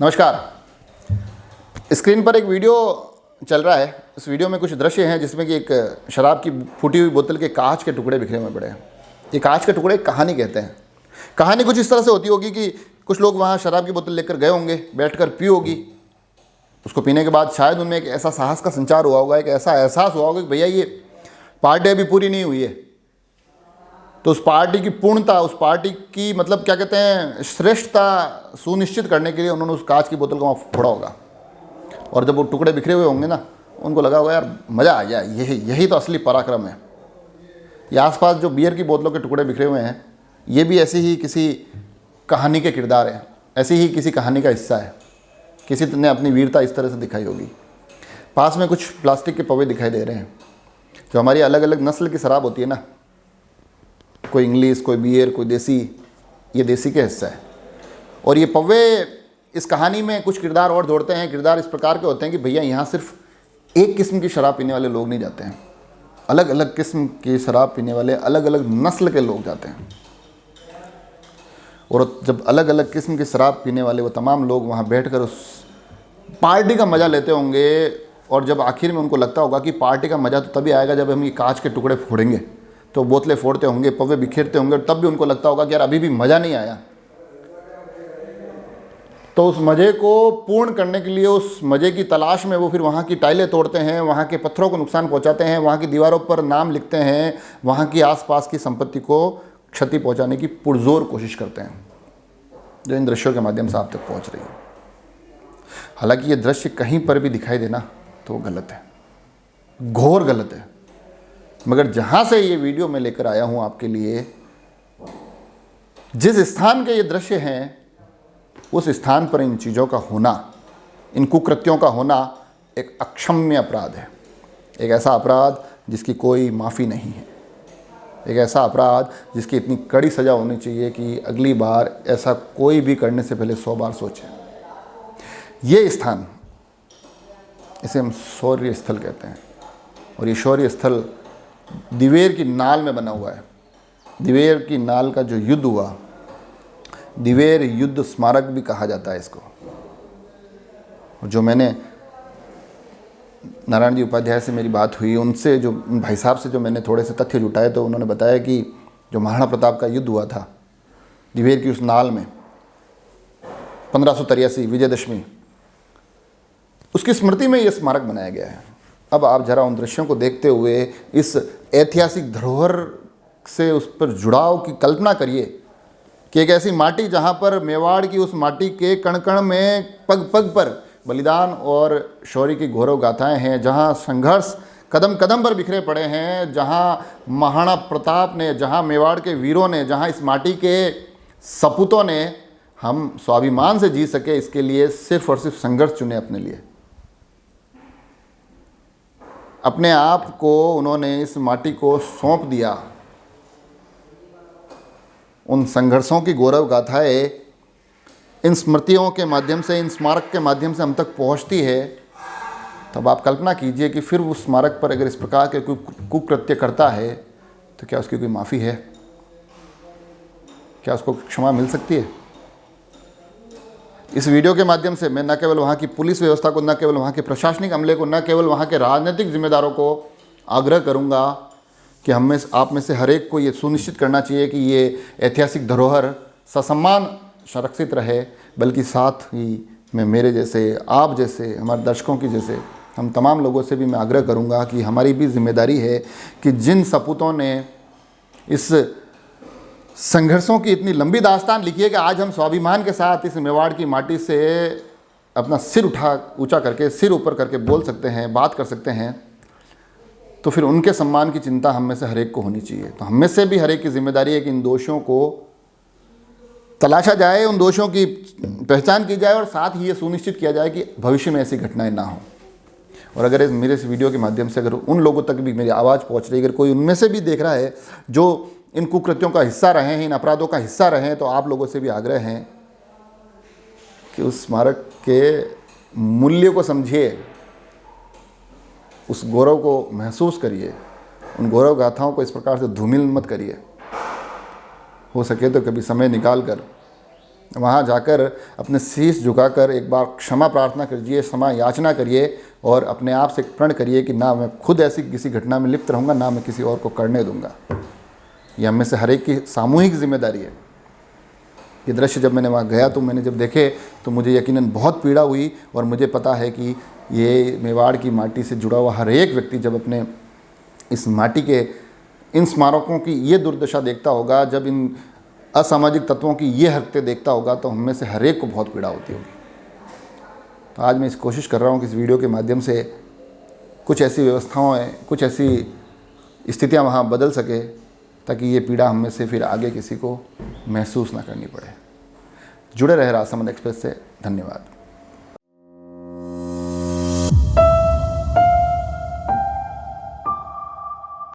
नमस्कार। स्क्रीन पर एक वीडियो चल रहा है। इस वीडियो में कुछ दृश्य हैं जिसमें कि एक शराब की फूटी हुई बोतल के कांच के टुकड़े बिखरे हुए पड़े हैं। ये कांच के टुकड़े कहानी कहते हैं। कहानी कुछ इस तरह से होती होगी कि कुछ लोग वहाँ शराब की बोतल लेकर गए होंगे, बैठकर पी होगी। उसको पीने के बाद शायद उनमें एक ऐसा साहस का संचार हुआ होगा, एक ऐसा एहसास हुआ होगा कि भैया ये पार्टी अभी पूरी नहीं हुई है, तो उस पार्टी की पूर्णता, उस पार्टी की मतलब क्या कहते हैं श्रेष्ठता सुनिश्चित करने के लिए उन्होंने उस कांच की बोतल को वहाँ फोड़ा होगा। और जब वो टुकड़े बिखरे हुए होंगे ना, उनको लगा होगा यार मज़ा आ गया, यही तो असली पराक्रम है। ये आसपास जो बियर की बोतलों के टुकड़े बिखरे हुए हैं, ये भी ऐसी ही किसी कहानी के किरदार हैं, ऐसी ही किसी कहानी का हिस्सा है। किसी ने अपनी वीरता इस तरह से दिखाई होगी। पास में कुछ प्लास्टिक के पौवे दिखाई दे रहे हैं। जो हमारी अलग अलग नस्ल की शराब होती है ना, कोई इंग्लिश, कोई बियर, कोई देसी, ये देसी का हिस्सा है। और ये पौवे इस कहानी में कुछ किरदार और जोड़ते हैं। किरदार इस प्रकार के होते हैं कि भैया यहाँ सिर्फ एक किस्म की शराब पीने वाले लोग नहीं जाते हैं, अलग अलग किस्म की शराब पीने वाले अलग अलग नस्ल के लोग जाते हैं। और जब अलग अलग किस्म की शराब पीने वाले वो तमाम लोग वहाँ बैठकर उस पार्टी का मज़ा लेते होंगे, और जब आखिर में उनको लगता होगा कि पार्टी का मज़ा तो तभी आएगा जब हम ये कांच के टुकड़े फोड़ेंगे, तो बोतलें फोड़ते होंगे, पौवे बिखेरते होंगे, और तब भी उनको लगता होगा कि यार अभी भी मज़ा नहीं आया। तो उस मज़े को पूर्ण करने के लिए, उस मज़े की तलाश में वो फिर वहाँ की टाइलें तोड़ते हैं, वहाँ के पत्थरों को नुकसान पहुँचाते हैं, वहाँ की दीवारों पर नाम लिखते हैं, वहाँ की आसपास की संपत्ति को क्षति पहुँचाने की पुरजोर कोशिश करते हैं, जो इन दृश्यों के माध्यम से आप तक पहुँच रही है। हालांकि ये दृश्य कहीं पर भी दिखाई देना तो गलत है, घोर गलत है। मगर जहाँ से ये वीडियो मैं लेकर आया हूँ आपके लिए, जिस स्थान के ये दृश्य हैं, उस स्थान पर इन चीज़ों का होना, इन कुकृत्यों का होना एक अक्षम्य अपराध है। एक ऐसा अपराध जिसकी कोई माफ़ी नहीं है। एक ऐसा अपराध जिसकी इतनी कड़ी सज़ा होनी चाहिए कि अगली बार ऐसा कोई भी करने से पहले 100 बार सोचें। ये स्थान, इसे हम शौर्य स्थल कहते हैं। और ये शौर्य स्थल दिवेर की नाल में बना हुआ है। दिवेर की नाल का जो युद्ध हुआ, दिवेर युद्ध स्मारक भी कहा जाता है इसको। जो मैंने नारायण जी उपाध्याय से मेरी बात हुई, उनसे जो भाई साहब से जो मैंने थोड़े से तथ्य जुटाए, तो उन्होंने बताया कि जो महाराणा प्रताप का युद्ध हुआ था दिवेर की उस नाल में 1583 विजयदशमी, उसकी स्मृति में यह स्मारक बनाया गया है। अब आप जरा उन दृश्यों को देखते हुए इस ऐतिहासिक धरोहर से उस पर जुड़ाव की कल्पना करिए कि एक ऐसी माटी जहाँ पर मेवाड़ की उस माटी के कण कण में, पग पग पर बलिदान और शौर्य की गौरव गाथाएँ हैं, जहाँ संघर्ष कदम कदम पर बिखरे पड़े हैं, जहाँ महाराणा प्रताप ने, जहाँ मेवाड़ के वीरों ने, जहाँ इस माटी के सपूतों ने हम स्वाभिमान से जी सके, इसके लिए सिर्फ और सिर्फ संघर्ष चुने अपने लिए। अपने आप को उन्होंने इस माटी को सौंप दिया। उन संघर्षों की गौरव गाथाएं इन स्मृतियों के माध्यम से, इन स्मारक के माध्यम से हम तक पहुंचती है। तब आप कल्पना कीजिए कि फिर उस स्मारक पर अगर इस प्रकार के कोई कुकृत्य करता है, तो क्या उसकी कोई माफ़ी है? क्या उसको क्षमा मिल सकती है? इस वीडियो के माध्यम से मैं न केवल वहाँ की पुलिस व्यवस्था को, न केवल वहाँ के प्रशासनिक अमले को, न केवल वहाँ के राजनीतिक जिम्मेदारों को आग्रह करूँगा कि हम में, आप में से हर एक को ये सुनिश्चित करना चाहिए कि ये ऐतिहासिक धरोहर ससम्मान संरक्षित रहे, बल्कि साथ ही मैं मेरे जैसे, आप जैसे, हमारे दर्शकों की जैसे, हम तमाम लोगों से भी मैं आग्रह करूँगा कि हमारी भी जिम्मेदारी है कि जिन सपूतों ने इस संघर्षों की इतनी लंबी दास्तान लिखी है कि आज हम स्वाभिमान के साथ इस मेवाड़ की माटी से अपना सिर ऊंचा करके, सिर ऊपर करके बोल सकते हैं, बात कर सकते हैं, तो फिर उनके सम्मान की चिंता हम में से हर एक को होनी चाहिए। तो हम में से भी हर एक की जिम्मेदारी है कि इन दोषियों को तलाशा जाए, उन दोषियों की पहचान की जाए, और साथ ही ये सुनिश्चित किया जाए कि भविष्य में ऐसी घटनाएं ना हो। और अगर मेरे इस वीडियो के माध्यम से अगर उन लोगों तक भी मेरी आवाज़ पहुंच रही है, अगर कोई उनमें से भी देख रहा है जो इन कुकृत्यों का हिस्सा रहे हैं, इन अपराधों का हिस्सा रहे हैं, तो आप लोगों से भी आग्रह है कि उस स्मारक के मूल्य को समझिए, उस गौरव को महसूस करिए, उन गौरव गाथाओं को इस प्रकार से धूमिल मत करिए। हो सके तो कभी समय निकाल कर वहाँ जाकर अपने शीश झुकाकर एक बार क्षमा प्रार्थना करिए, क्षमा याचना करिए और अपने आप से प्रण करिए कि ना मैं खुद ऐसी किसी घटना में लिप्त रहूँगा, ना मैं किसी और को करने दूँगा। ये हम में से हर एक की सामूहिक जिम्मेदारी है। ये दृश्य जब मैंने वहाँ गया तो मैंने जब देखे तो मुझे यकीनन बहुत पीड़ा हुई और मुझे पता है कि ये मेवाड़ की माटी से जुड़ा हुआ हर एक व्यक्ति जब अपने इस माटी के इन स्मारकों की ये दुर्दशा देखता होगा, जब इन असामाजिक तत्वों की ये हरकतें देखता होगा, तो हम में से हर एक को बहुत पीड़ा होती होगी। तो आज मैं इस कोशिश कर रहा हूँ कि इस वीडियो के माध्यम से कुछ ऐसी व्यवस्थाएं, कुछ ऐसी स्थितियाँ वहाँ बदल सके ताकि ये पीड़ा हम में से फिर आगे किसी को महसूस ना करनी पड़े। जुड़े रहे राजसमंद एक्सप्रेस से। धन्यवाद।